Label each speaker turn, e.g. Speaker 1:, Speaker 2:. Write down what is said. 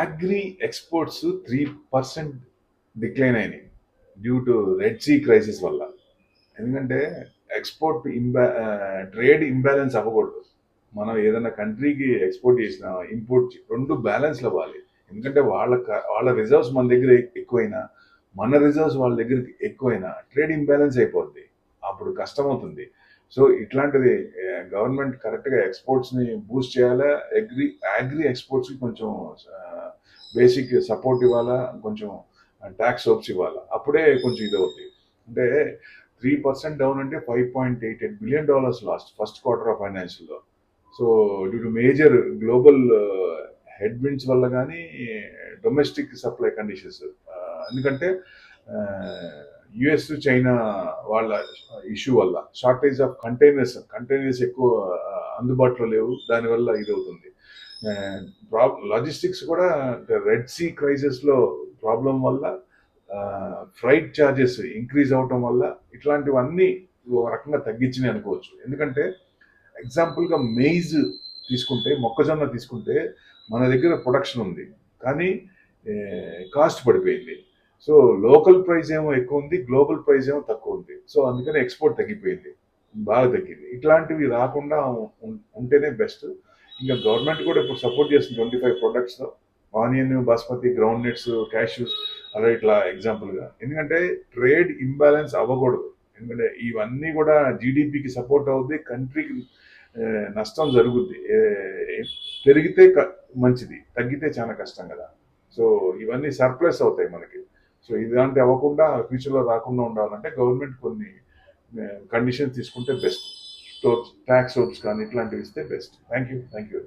Speaker 1: Agri exports 3% decline అయినాయి due to Red Sea crisis వల్ల. ఎందుకంటే ఎక్స్పోర్ట్ ట్రేడ్ ఇంబ్యాలెన్స్ అవ్వకూడదు. మనం ఏదైనా కంట్రీకి ఎక్స్పోర్ట్ చేసినా ఇంపోర్ట్ రెండు బ్యాలెన్స్లు అవ్వాలి. ఎందుకంటే వాళ్ళ రిజర్వ్స్ మన దగ్గర ఎక్కువైనా, మన రిజర్వ్స్ వాళ్ళ దగ్గర ఎక్కువైనా ట్రేడ్ ఇంబ్యాలెన్స్ అయిపోద్ది. అప్పుడు కష్టం అవుతుంది. సో ఇట్లాంటిది గవర్నమెంట్ కరెక్ట్గా ఎక్స్పోర్ట్స్ని బూస్ట్ చేయాలా, అగ్రి ఎక్స్పోర్ట్స్కి కొంచెం బేసిక్ సపోర్ట్ ఇవ్వాలా, కొంచెం ట్యాక్స్ హోప్స్ ఇవ్వాలా. అప్పుడే కొంచెం ఇది అవుతుంది. అంటే 3% డౌన్ అంటే $5.88 బిలియన్ లాస్ట్ క్వార్టర్ ఆఫ్ ఫైనాన్షియల్లో. So due to major global headwinds వల్ల కానీ, డొమెస్టిక్ సప్లై కండిషన్స్, ఎందుకంటే యుఎస్ చైనా వాళ్ళ ఇష్యూ వల్ల షార్టేజ్ ఆఫ్ కంటైనర్స్ ఎక్కువ అందుబాటులో లేవు. దానివల్ల ఇది అవుతుంది. లాజిస్టిక్స్ కూడా రెడ్ సీ క్రైసిస్లో ప్రాబ్లం వల్ల ఫ్రైట్ ఛార్జెస్ ఇంక్రీజ్ అవటం వల్ల ఇట్లాంటివన్నీ ఒక రకంగా తగ్గించినాయి అనుకోవచ్చు. ఎందుకంటే ఎగ్జాంపుల్గా మెయిజ్ తీసుకుంటే, మొక్కజొన్న తీసుకుంటే మన దగ్గర ప్రొడక్షన్ ఉంది కానీ కాస్ట్ పడిపోయింది. సో లోకల్ ప్రైస్ ఏమో ఎక్కువ ఉంది, గ్లోబల్ ప్రైస్ ఏమో తక్కువ ఉంది. సో అందుకని ఎక్స్పోర్ట్ తగ్గిపోయింది, బాగా తగ్గింది. ఇట్లాంటివి రాకుండా ఉంటేనే బెస్ట్. ఇంకా గవర్నమెంట్ కూడా ఇప్పుడు సపోర్ట్ చేస్తుంది 25 ప్రొడక్ట్స్లో, onion, basmati, groundnuts, cashews, అలా ఇట్లా ఎగ్జాంపుల్గా. ఎందుకంటే ట్రేడ్ ఇంబ్యాలెన్స్ అవ్వకూడదు. ఎందుకంటే ఇవన్నీ కూడా జీడిపికి సపోర్ట్ అవుద్ది, కంట్రీకి నష్టం జరుగుద్ది. పెరిగితే మంచిది, తగ్గితే చాలా కష్టం కదా. సో ఇవన్నీ సర్ప్లస్ అవుతాయి మనకి. సో ఇలాంటి అవ్వకుండా ఫ్యూచర్లో రాకుండా ఉండాలంటే గవర్నమెంట్ కొన్ని కండిషన్స్ తీసుకుంటే బెస్ట్. ట్యాక్స్ హోప్స్ కానీ ఇట్లాంటివి ఇస్తే బెస్ట్. Thank you.